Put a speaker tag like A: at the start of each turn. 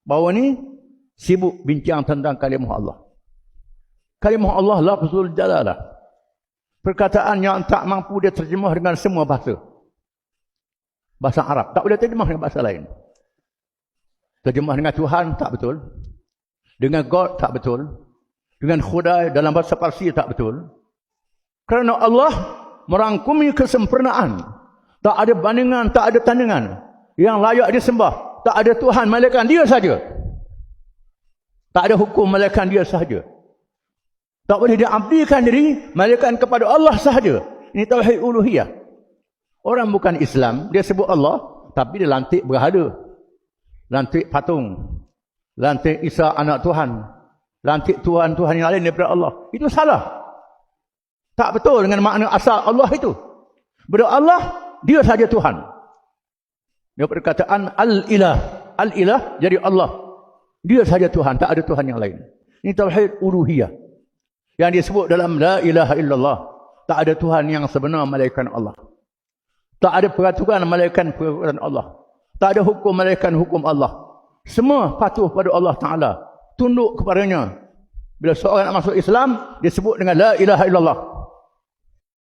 A: Bahawa ni sibuk bincang tentang kalimah Allah. Kalimah Allah lafzul jalalah. Perkataan yang tak mampu dia terjemah dengan semua bahasa. Bahasa Arab. Tak boleh terjemah dengan bahasa lain. Terjemah dengan Tuhan, tak betul. Dengan God, tak betul. Dengan Khudai dalam bahasa Parsi, tak betul. Kerana Allah merangkumi kesempurnaan. Tak ada bandingan, tak ada tandingan. Yang layak disembah. Tak ada Tuhan, melainkan dia saja. Tak ada hukum, melainkan dia sahaja. Tak boleh diabdikan diri, melainkan kepada Allah sahaja. Ini tauhid uluhiyah. Orang bukan Islam, dia sebut Allah, tapi dia lantik berhala. Lantik patung. Lantik Isa anak Tuhan. Lantik Tuhan-Tuhan yang lain daripada Allah. Itu salah. Tak betul dengan makna asal Allah itu. Berdoa Allah, dia sahaja Tuhan. Dia perkataan Al-Ilah. Al-Ilah jadi Allah. Dia sahaja Tuhan, tak ada Tuhan yang lain. Ini tauhid uluhiyah. Yang disebut dalam La ilaha illallah. Tak ada Tuhan yang sebenar melainkan Allah. Tak ada peraturan melainkan peraturan Allah. Tak ada hukum melainkan hukum Allah. Semua patuh pada Allah Ta'ala. Tunduk kepadanya. Bila seorang nak masuk Islam, dia sebut dengan La ilaha illallah.